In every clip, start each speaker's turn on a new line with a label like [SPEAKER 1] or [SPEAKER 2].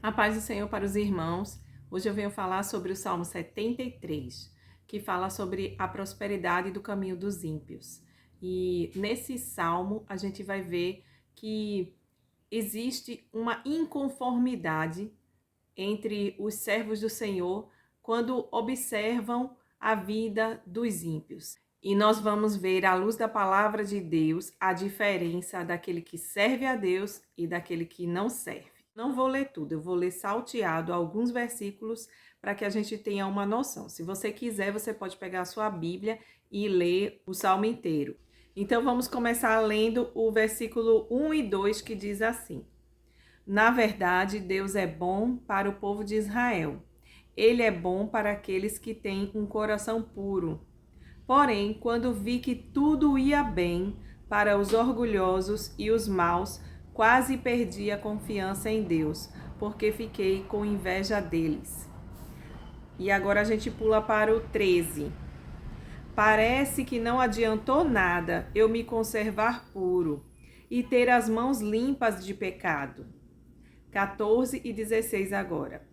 [SPEAKER 1] A paz do Senhor para os irmãos. Hoje eu venho falar sobre o Salmo 73, que fala sobre a prosperidade do caminho dos ímpios. E nesse salmo a gente vai ver que existe uma inconformidade entre os servos do Senhor quando observam a vida dos ímpios. E nós vamos ver, à luz da palavra de Deus, a diferença daquele que serve a Deus e daquele que não serve. Não vou ler tudo, eu vou ler salteado alguns versículos para que a gente tenha uma noção. Se você quiser, você pode pegar a sua Bíblia e ler o salmo inteiro. Então vamos começar lendo o versículo 1 e 2 que diz assim: Na verdade, Deus é bom para o povo de Israel. Ele é bom para aqueles que têm um coração puro. Porém, quando vi que tudo ia bem para os orgulhosos e os maus, quase perdi a confiança em Deus, porque fiquei com inveja deles. E agora a gente pula para o 13. Parece que não adiantou nada eu me conservar puro e ter as mãos limpas de pecado. 14 e 16 agora.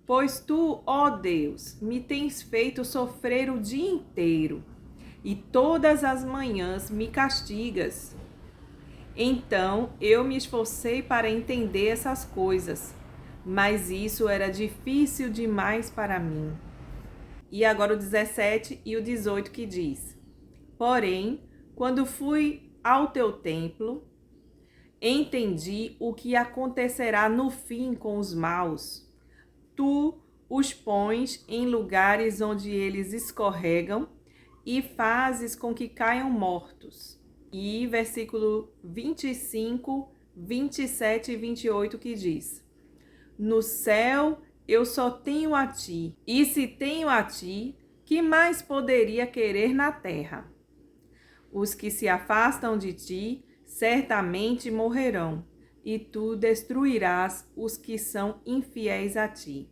[SPEAKER 1] Pois tu, ó Deus, me tens feito sofrer o dia inteiro, e todas as manhãs me castigas. Então eu me esforcei para entender essas coisas, mas isso era difícil demais para mim. E agora o 17 e o 18 que diz: Porém, quando fui ao teu templo, entendi o que acontecerá no fim com os maus. Tu os pões em lugares onde eles escorregam e fazes com que caiam mortos. E versículo 25, 27 e 28 que diz: No céu eu só tenho a ti, e se tenho a ti, que mais poderia querer na terra? Os que se afastam de ti certamente morrerão, e tu destruirás os que são infiéis a ti.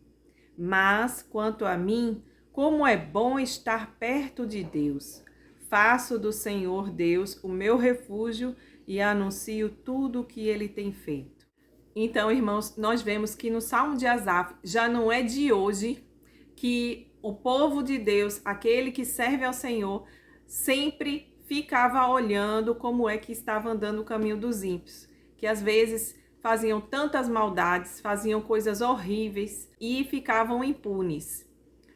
[SPEAKER 1] Mas, quanto a mim, como é bom estar perto de Deus. Faço do Senhor Deus o meu refúgio e anuncio tudo o que ele tem feito. Então, irmãos, nós vemos que no Salmo de Asaf já não é de hoje que o povo de Deus, aquele que serve ao Senhor, sempre ficava olhando como é que estava andando o caminho dos ímpios, que às vezes faziam tantas maldades, faziam coisas horríveis e ficavam impunes.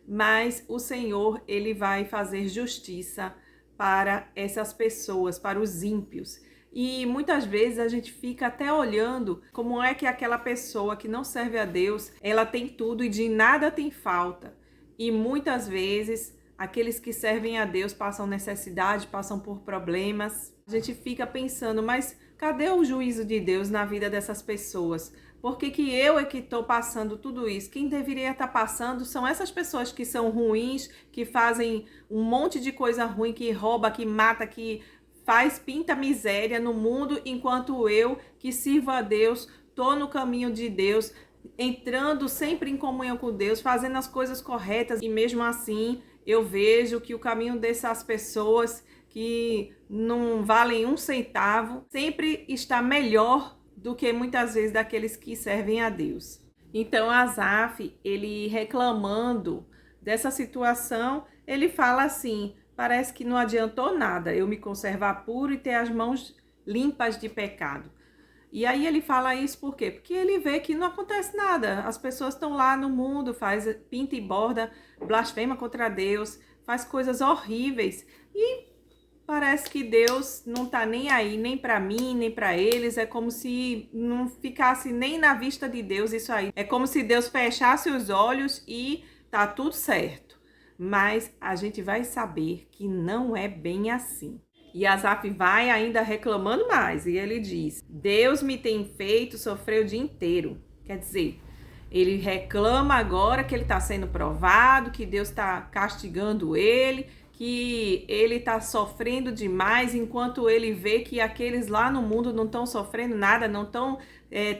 [SPEAKER 1] Mas o Senhor, ele vai fazer justiça para essas pessoas, para os ímpios. E muitas vezes a gente fica até olhando como é que aquela pessoa que não serve a Deus, ela tem tudo e de nada tem falta. E muitas vezes aqueles que servem a Deus passam necessidade, passam por problemas. A gente fica pensando, mas cadê o juízo de Deus na vida dessas pessoas? Por que que eu é que estou passando tudo isso? Quem deveria estar passando são essas pessoas que são ruins, que fazem um monte de coisa ruim, que rouba, que mata, que faz pinta miséria no mundo, enquanto eu, que sirvo a Deus, estou no caminho de Deus, entrando sempre em comunhão com Deus, fazendo as coisas corretas, e mesmo assim eu vejo que o caminho dessas pessoas que não valem um centavo sempre está melhor do que muitas vezes daqueles que servem a Deus. Então Asaf, ele reclamando dessa situação, ele fala assim: parece que não adiantou nada eu me conservar puro e ter as mãos limpas de pecado. E aí ele fala isso por quê? Porque ele vê que não acontece nada. As pessoas estão lá no mundo, faz pinta e borda, blasfema contra Deus, faz coisas horríveis e parece que Deus não tá nem aí, nem para mim, nem para eles. É como se não ficasse nem na vista de Deus isso aí. É como se Deus fechasse os olhos e tá tudo certo. Mas a gente vai saber que não é bem assim. E Asaf vai ainda reclamando mais, e ele diz: Deus me tem feito sofrer o dia inteiro. Quer dizer, ele reclama agora que ele está sendo provado, que Deus está castigando ele, que ele está sofrendo demais, enquanto ele vê que aqueles lá no mundo não estão sofrendo nada, não estão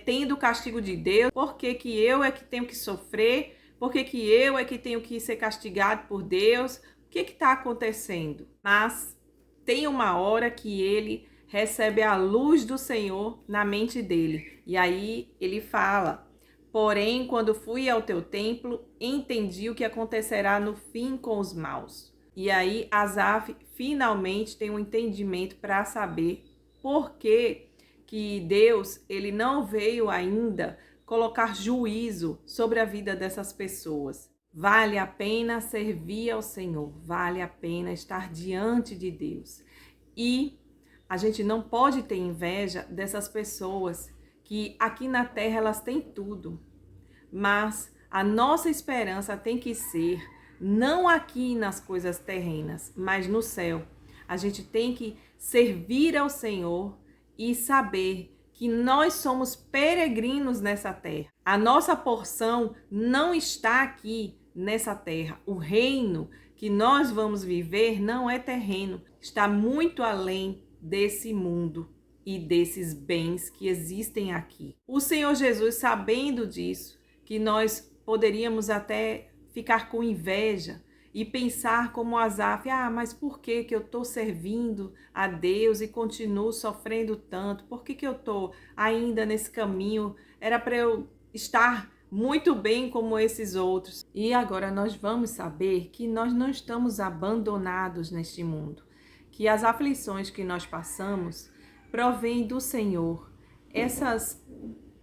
[SPEAKER 1] tendo o castigo de Deus. Por que que eu é que tenho que sofrer? Por que que eu é que tenho que ser castigado por Deus? O que está acontecendo? Mas tem uma hora que ele recebe a luz do Senhor na mente dele. E aí ele fala: Porém, quando fui ao teu templo, entendi o que acontecerá no fim com os maus. E aí, Asaf finalmente tem um entendimento para saber por que Deus ele não veio ainda colocar juízo sobre a vida dessas pessoas. Vale a pena servir ao Senhor, vale a pena estar diante de Deus. E a gente não pode ter inveja dessas pessoas que aqui na terra elas têm tudo, mas a nossa esperança tem que ser não aqui nas coisas terrenas, mas no céu. A gente tem que servir ao Senhor e saber que nós somos peregrinos nessa terra. A nossa porção não está aqui nessa terra. O reino que nós vamos viver não é terreno, está muito além desse mundo e desses bens que existem aqui. O Senhor Jesus, sabendo disso, que nós poderíamos até ficar com inveja e pensar como Asaf, mas por que eu estou servindo a Deus e continuo sofrendo tanto? Por que eu estou ainda nesse caminho? Era para eu estar muito bem como esses outros. E agora nós vamos saber que nós não estamos abandonados neste mundo, que as aflições que nós passamos provêm do Senhor. Essas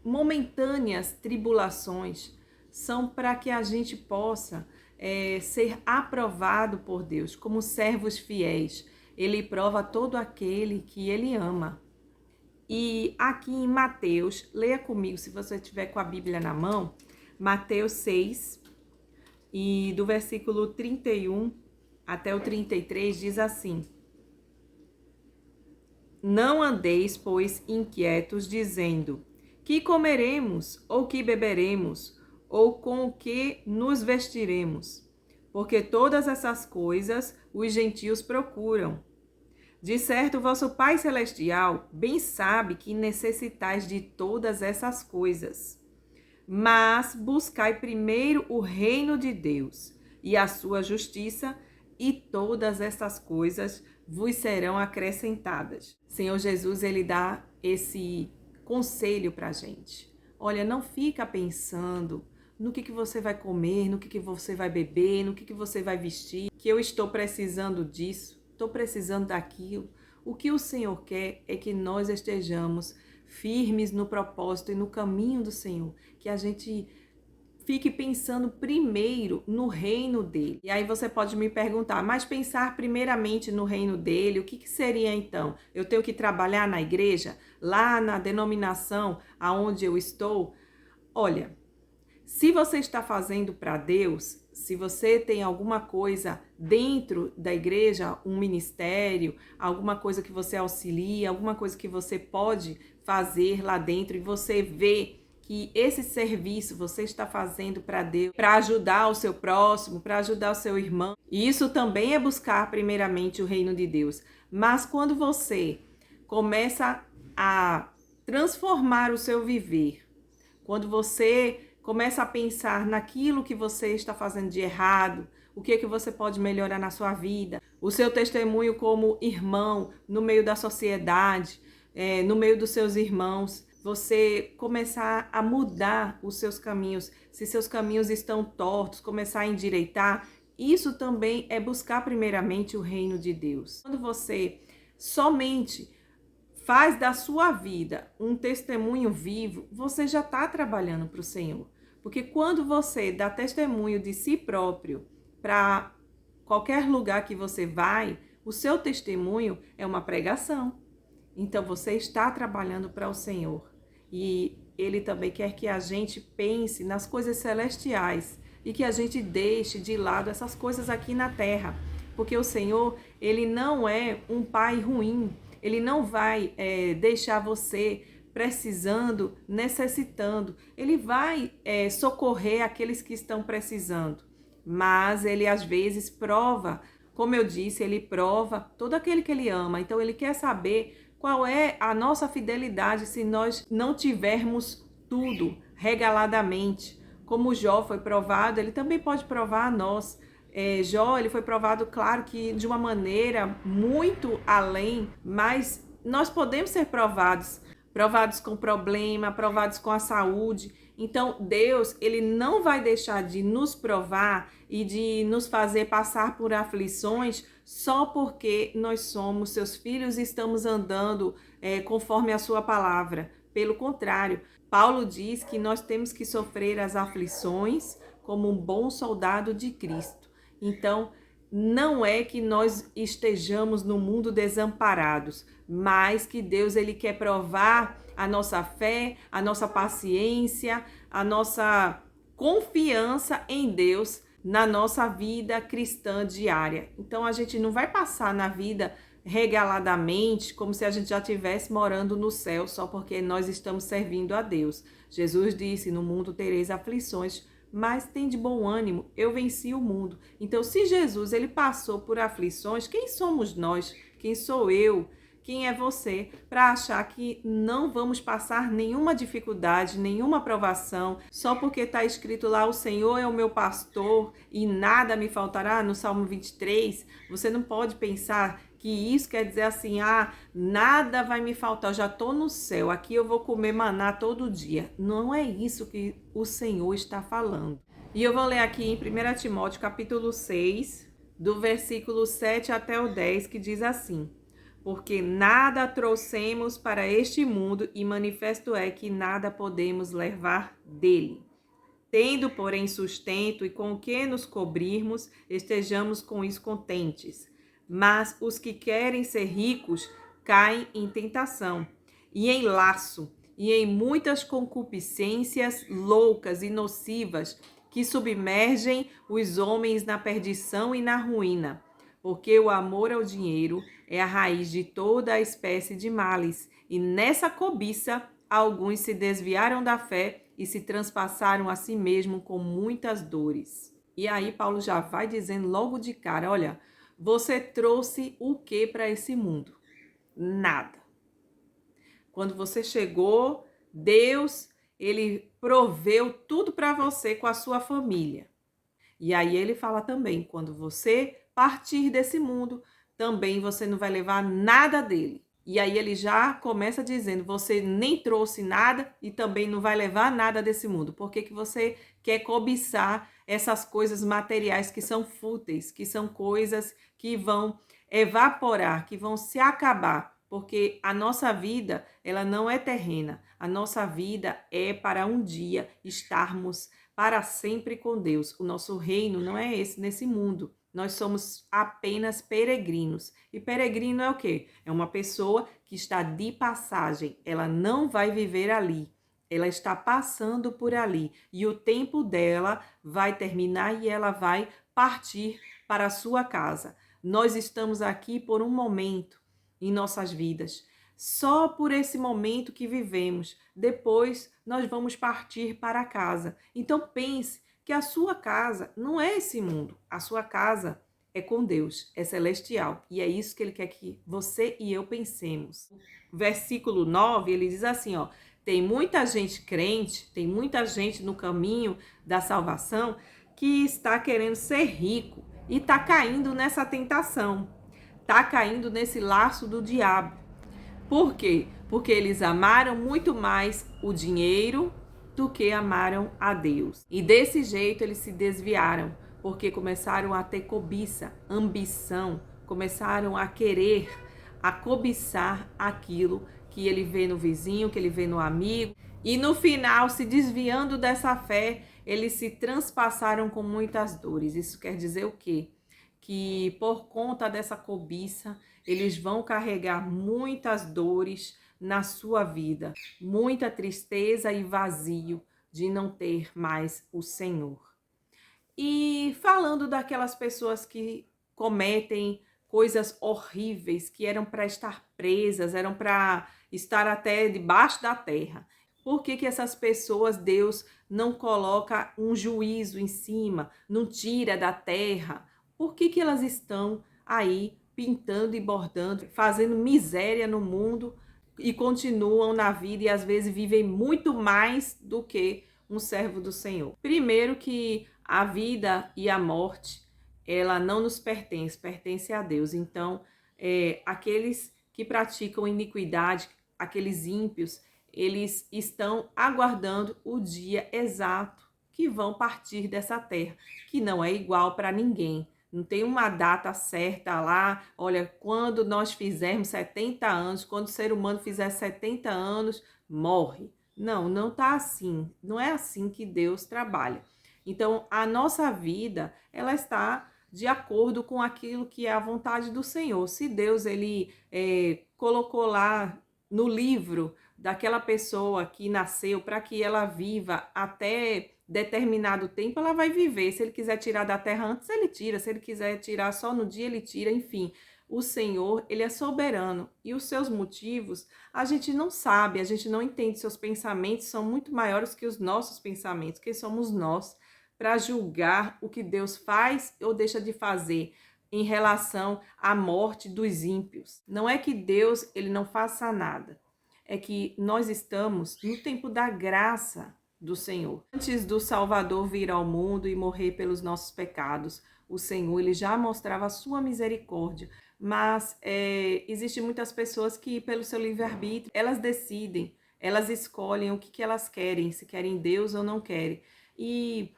[SPEAKER 1] momentâneas tribulações são para que a gente possa ser aprovado por Deus como servos fiéis. Ele prova todo aquele que ele ama. E aqui em Mateus, leia comigo se você tiver com a Bíblia na mão, Mateus 6, e do versículo 31 até o 33 diz assim: Não andeis, pois, inquietos, dizendo: que comeremos, ou que beberemos, ou com o que nos vestiremos? Porque todas essas coisas os gentios procuram. De certo, vosso Pai Celestial bem sabe que necessitais de todas essas coisas. Mas buscai primeiro o reino de Deus e a sua justiça, e todas essas coisas vos serão acrescentadas. Senhor Jesus, ele dá esse conselho para a gente. Olha, não fica pensando no que você vai comer, no que você vai beber, no que você vai vestir, que eu estou precisando disso, estou precisando daquilo. O que o Senhor quer é que nós estejamos firmes no propósito e no caminho do Senhor, que a gente fique pensando primeiro no reino dele. E aí você pode me perguntar, mas pensar primeiramente no reino dele, o que seria então? Eu tenho que trabalhar na igreja, lá na denominação aonde eu estou? Olha, se você está fazendo para Deus, se você tem alguma coisa dentro da igreja, um ministério, alguma coisa que você auxilia, alguma coisa que você pode fazer lá dentro e você vê que esse serviço você está fazendo para Deus, para ajudar o seu próximo, para ajudar o seu irmão. E isso também é buscar primeiramente o reino de Deus. Mas quando você começa a transformar o seu viver, quando você começa a pensar naquilo que você está fazendo de errado, o que você pode melhorar na sua vida, o seu testemunho como irmão no meio da sociedade, no meio dos seus irmãos, você começar a mudar os seus caminhos, se seus caminhos estão tortos, começar a endireitar, isso também é buscar primeiramente o reino de Deus. Quando você somente faz da sua vida um testemunho vivo, você já está trabalhando para o Senhor. Porque quando você dá testemunho de si próprio para qualquer lugar que você vai, o seu testemunho é uma pregação. Então você está trabalhando para o Senhor. E Ele também quer que a gente pense nas coisas celestiais e que a gente deixe de lado essas coisas aqui na terra. Porque o Senhor, Ele não é um pai ruim. Ele não vai deixar você precisando, necessitando. Ele vai socorrer aqueles que estão precisando. Mas Ele às vezes prova, como eu disse, Ele prova todo aquele que Ele ama. Então Ele quer saber qual é a nossa fidelidade se nós não tivermos tudo regaladamente. Como Jó foi provado, Ele também pode provar a nós. Jó, ele foi provado, claro que de uma maneira muito além, mas nós podemos ser provados com problema, provados com a saúde. Então, Deus, ele não vai deixar de nos provar e de nos fazer passar por aflições só porque nós somos seus filhos e estamos andando conforme a sua palavra. Pelo contrário, Paulo diz que nós temos que sofrer as aflições como um bom soldado de Cristo. Então, não é que nós estejamos no mundo desamparados, mas que Deus ele quer provar a nossa fé, a nossa paciência, a nossa confiança em Deus na nossa vida cristã diária. Então a gente não vai passar na vida regaladamente, como se a gente já estivesse morando no céu, só porque nós estamos servindo a Deus. Jesus disse: no mundo tereis aflições, mas tem de bom ânimo, eu venci o mundo. Então, se Jesus ele passou por aflições, quem somos nós? Quem sou eu? Quem é você para achar que não vamos passar nenhuma dificuldade, nenhuma provação, só porque está escrito lá, o Senhor é o meu pastor e nada me faltará, no Salmo 23? Você não pode pensar que isso quer dizer assim, nada vai me faltar, eu já estou no céu, aqui eu vou comer maná todo dia. Não é isso que o Senhor está falando. E eu vou ler aqui em 1 Timóteo capítulo 6, do versículo 7 até o 10, que diz assim: porque nada trouxemos para este mundo e manifesto é que nada podemos levar dele. Tendo, porém, sustento e com o que nos cobrirmos, estejamos com isso contentes. Mas os que querem ser ricos caem em tentação e em laço e em muitas concupiscências loucas e nocivas que submergem os homens na perdição e na ruína. Porque o amor ao dinheiro é a raiz de toda a espécie de males, e nessa cobiça alguns se desviaram da fé e se transpassaram a si mesmo com muitas dores. E aí Paulo já vai dizendo logo de cara, olha, você trouxe o que para esse mundo? Nada. Quando você chegou, Deus, ele proveu tudo para você com a sua família. E aí ele fala também, quando você partir desse mundo, também você não vai levar nada dele. E aí ele já começa dizendo, você nem trouxe nada e também não vai levar nada desse mundo. Por que que você quer cobiçar essas coisas materiais que são fúteis, que são coisas que vão evaporar, que vão se acabar? Porque a nossa vida, ela não é terrena. A nossa vida é para um dia estarmos para sempre com Deus. O nosso reino não é esse nesse mundo. Nós somos apenas peregrinos. E peregrino é o quê? É uma pessoa que está de passagem. Ela não vai viver ali. Ela está passando por ali. E o tempo dela vai terminar e ela vai partir para a sua casa. Nós estamos aqui por um momento em nossas vidas. Só por esse momento que vivemos. Depois nós vamos partir para casa. Então pense que a sua casa não é esse mundo. A sua casa é com Deus, é celestial. E é isso que ele quer que você e eu pensemos. Versículo 9, ele diz assim, ó: tem muita gente crente, tem muita gente no caminho da salvação que está querendo ser rico e está caindo nessa tentação. Está caindo nesse laço do diabo. Por quê? Porque eles amaram muito mais o dinheiro do que amaram a Deus. E desse jeito eles se desviaram, porque começaram a ter cobiça, ambição, começaram a querer, a cobiçar aquilo que ele vê no vizinho, que ele vê no amigo. E no final, se desviando dessa fé, eles se transpassaram com muitas dores. Isso quer dizer o quê? Que por conta dessa cobiça, eles vão carregar muitas dores na sua vida, muita tristeza e vazio de não ter mais o Senhor. E falando daquelas pessoas que cometem coisas horríveis, que eram para estar presas, eram para estar até debaixo da terra. Por que que essas pessoas Deus não coloca um juízo em cima, não tira da terra? Por que que elas estão aí pintando e bordando, fazendo miséria no mundo e continuam na vida e às vezes vivem muito mais do que um servo do Senhor? Primeiro que a vida e a morte, ela não nos pertence, pertence a Deus. Então, aqueles que praticam iniquidade, aqueles ímpios, eles estão aguardando o dia exato que vão partir dessa terra, que não é igual para ninguém. Não tem uma data certa lá, olha, quando nós fizermos 70 anos, quando o ser humano fizer 70 anos, morre. Não, não tá assim. Não é assim que Deus trabalha. Então, a nossa vida, ela está de acordo com aquilo que é a vontade do Senhor. Se Deus, colocou lá no livro daquela pessoa que nasceu para que ela viva até determinado tempo, ela vai viver. Se ele quiser tirar da terra antes, ele tira. Se ele quiser tirar só no dia, ele tira. Enfim, o Senhor, ele é soberano. E os seus motivos, a gente não sabe, a gente não entende. Seus pensamentos são muito maiores que os nossos pensamentos. Quem somos nós para julgar o que Deus faz ou deixa de fazer em relação à morte dos ímpios? Não é que Deus, ele não faça nada. É que nós estamos no tempo da graça do Senhor. Antes do Salvador vir ao mundo e morrer pelos nossos pecados, o Senhor, ele já mostrava a sua misericórdia. Mas existem muitas pessoas que, pelo seu livre-arbítrio, elas decidem, elas escolhem o que elas querem, se querem Deus ou não querem. E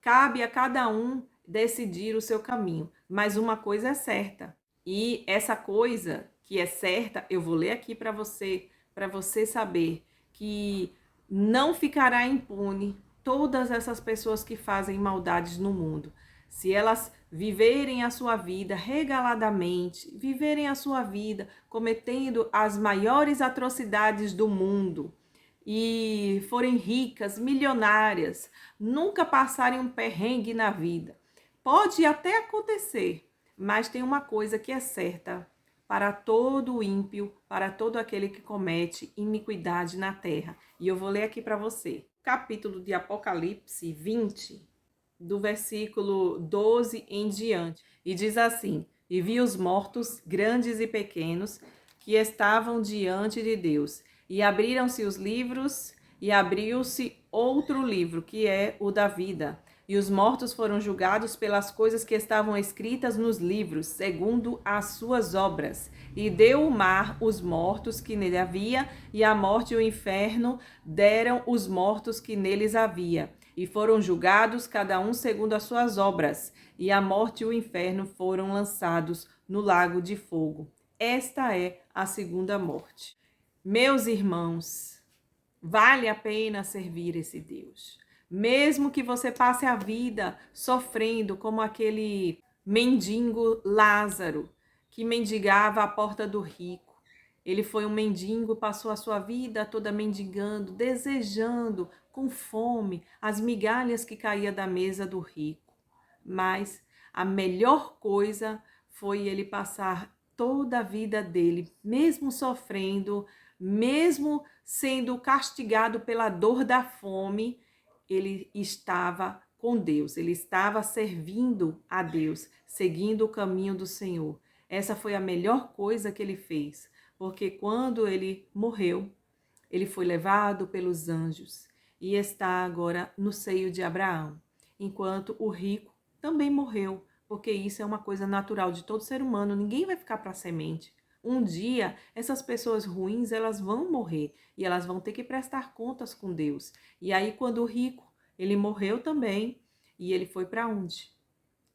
[SPEAKER 1] cabe a cada um decidir o seu caminho. Mas uma coisa é certa. E essa coisa que é certa, eu vou ler aqui para você saber que não ficará impune todas essas pessoas que fazem maldades no mundo. Se elas viverem a sua vida regaladamente, viverem a sua vida cometendo as maiores atrocidades do mundo e forem ricas, milionárias, nunca passarem um perrengue na vida, pode até acontecer, mas tem uma coisa que é certa: para todo ímpio, para todo aquele que comete iniquidade na terra. E eu vou ler aqui para você. Capítulo de Apocalipse 20, do versículo 12 em diante. E diz assim: E vi os mortos, grandes e pequenos, que estavam diante de Deus. E abriram-se os livros, e abriu-se outro livro, que é o da vida. E os mortos foram julgados pelas coisas que estavam escritas nos livros, segundo as suas obras. E deu o mar os mortos que nele havia, e a morte e o inferno deram os mortos que neles havia. E foram julgados cada um segundo as suas obras. E a morte e o inferno foram lançados no lago de fogo. Esta é a segunda morte. Meus irmãos, vale a pena servir esse Deus. Mesmo que você passe a vida sofrendo como aquele mendigo Lázaro, que mendigava à porta do rico. Ele foi um mendigo, passou a sua vida toda mendigando, desejando, com fome, as migalhas que caía da mesa do rico. Mas a melhor coisa foi ele passar toda a vida dele, mesmo sofrendo, mesmo sendo castigado pela dor da fome, ele estava com Deus, ele estava servindo a Deus, seguindo o caminho do Senhor. Essa foi a melhor coisa que ele fez, porque quando ele morreu, ele foi levado pelos anjos e está agora no seio de Abraão, enquanto o rico também morreu, porque isso é uma coisa natural de todo ser humano, ninguém vai ficar para a semente. Um dia, essas pessoas ruins, elas vão morrer e elas vão ter que prestar contas com Deus. E aí, quando o rico, ele morreu também, e ele foi para onde?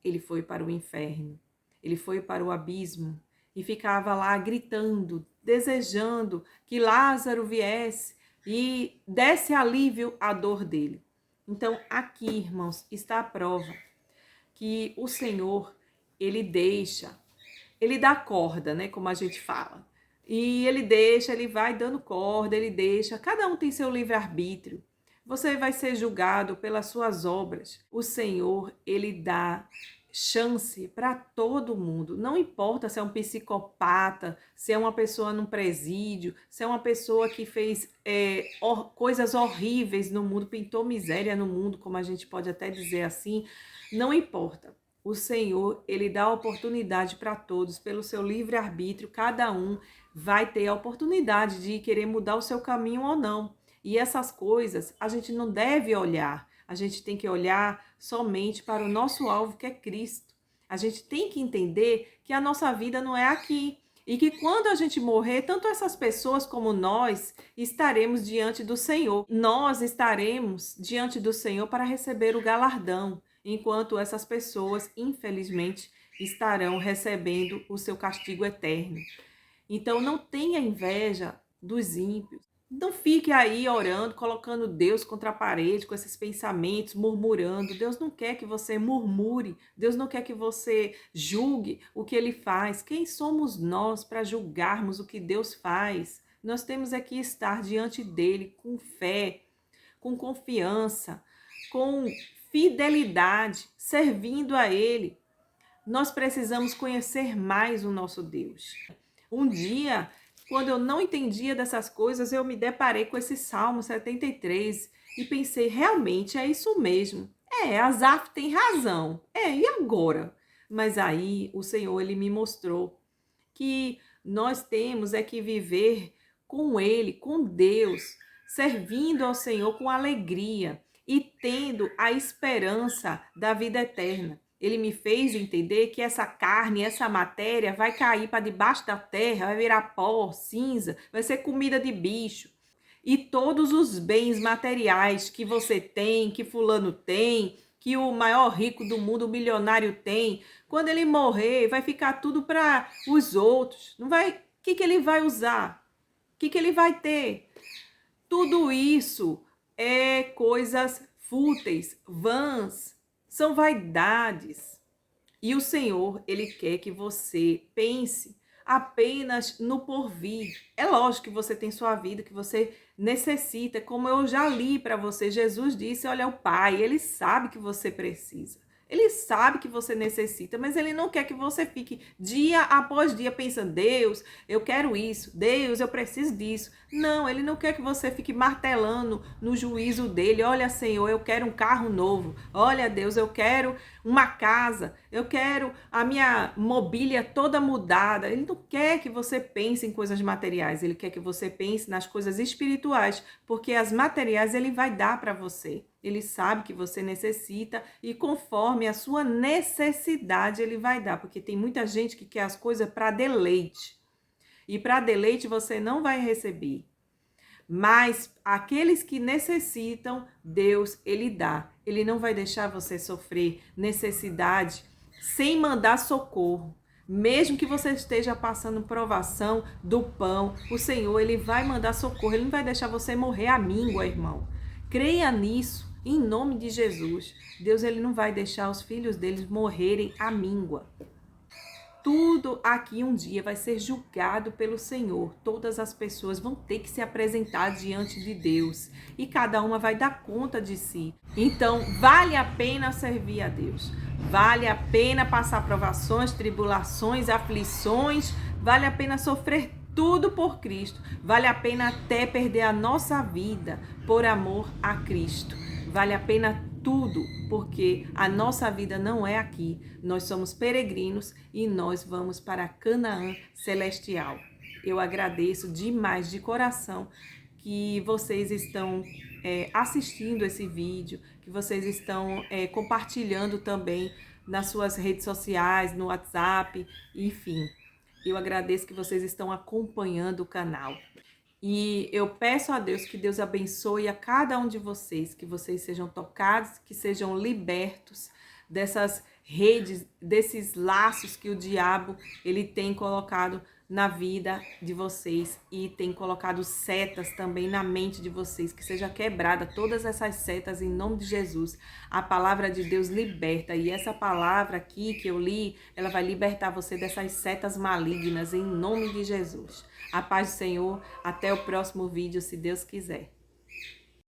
[SPEAKER 1] Ele foi para o inferno, ele foi para o abismo e ficava lá gritando, desejando que Lázaro viesse e desse alívio à dor dele. Então, aqui, irmãos, está a prova que o Senhor, ele dá corda, né, como a gente fala. E ele vai dando corda, ele deixa, cada um tem seu livre-arbítrio. Você vai ser julgado pelas suas obras. O Senhor, ele dá chance para todo mundo. Não importa se é um psicopata, se é uma pessoa num presídio, se é uma pessoa que fez coisas horríveis no mundo, pintou miséria no mundo, como a gente pode até dizer assim. Não importa. O Senhor, ele dá oportunidade para todos, pelo seu livre-arbítrio, cada um vai ter a oportunidade de querer mudar o seu caminho ou não. E essas coisas a gente não deve olhar, a gente tem que olhar somente para o nosso alvo, que é Cristo. A gente tem que entender que a nossa vida não é aqui. E que quando a gente morrer, tanto essas pessoas como nós estaremos diante do Senhor. Nós estaremos diante do Senhor para receber o galardão, enquanto essas pessoas, infelizmente, estarão recebendo o seu castigo eterno. Então não tenha inveja dos ímpios. Não fique aí orando, colocando Deus contra a parede com esses pensamentos, murmurando. Deus não quer que você murmure. Deus não quer que você julgue o que Ele faz. Quem somos nós para julgarmos o que Deus faz? Nós temos é que estar diante dEle com fé, com confiança, com fidelidade, servindo a Ele. Nós precisamos conhecer mais o nosso Deus. Um dia, quando eu não entendia dessas coisas, eu me deparei com esse Salmo 73 e pensei, realmente é isso mesmo. Asaf tem razão. E agora? Mas aí o Senhor, ele me mostrou que nós temos é que viver com Ele, com Deus, servindo ao Senhor com alegria e tendo a esperança da vida eterna. Ele me fez entender que essa carne, essa matéria vai cair para debaixo da terra, vai virar pó, cinza, vai ser comida de bicho. E todos os bens materiais que você tem, que fulano tem, que o maior rico do mundo, o milionário tem, quando ele morrer, vai ficar tudo para os outros. Não vai, o que ele vai usar? O que ele vai ter? Tudo isso é coisas fúteis, vãs, são vaidades. E o Senhor, ele quer que você pense apenas no porvir. É lógico que você tem sua vida, que você necessita, como eu já li para você. Jesus disse, olha, o Pai, ele sabe que você precisa. Ele sabe que você necessita, mas ele não quer que você fique dia após dia pensando, Deus, eu quero isso, Deus, eu preciso disso. Não, ele não quer que você fique martelando no juízo dele. Olha, Senhor, eu quero um carro novo. Olha, Deus, eu quero uma casa. Eu quero a minha mobília toda mudada. Ele não quer que você pense em coisas materiais. Ele quer que você pense nas coisas espirituais, porque as materiais ele vai dar para você. Ele sabe que você necessita e conforme a sua necessidade ele vai dar, porque tem muita gente que quer as coisas para deleite. E para deleite você não vai receber. Mas aqueles que necessitam, Deus, ele dá. Ele não vai deixar você sofrer necessidade sem mandar socorro. Mesmo que você esteja passando provação do pão, o Senhor, ele vai mandar socorro. Ele não vai deixar você morrer à míngua, irmão. Creia nisso, em nome de Jesus. Deus, ele não vai deixar os filhos deles morrerem à míngua. Tudo aqui um dia vai ser julgado pelo Senhor. Todas as pessoas vão ter que se apresentar diante de Deus. E cada uma vai dar conta de si. Então, vale a pena servir a Deus. Vale a pena passar provações, tribulações, aflições. Vale a pena sofrer tudo por Cristo. Vale a pena até perder a nossa vida por amor a Cristo. Vale a pena tudo, porque a nossa vida não é aqui. Nós somos peregrinos e nós vamos para Canaã celestial. Eu agradeço demais de coração que vocês estão assistindo esse vídeo, que vocês estão compartilhando também nas suas redes sociais, no WhatsApp, enfim. Eu agradeço que vocês estão acompanhando o canal. E eu peço a Deus que Deus abençoe a cada um de vocês, que vocês sejam tocados, que sejam libertos dessas redes, desses laços que o diabo ele tem colocado na vida de vocês e tem colocado setas também na mente de vocês, que seja quebrada todas essas setas em nome de Jesus. A palavra de Deus liberta e essa palavra aqui que eu li, ela vai libertar você dessas setas malignas em nome de Jesus. A paz do Senhor, até o próximo vídeo, se Deus quiser.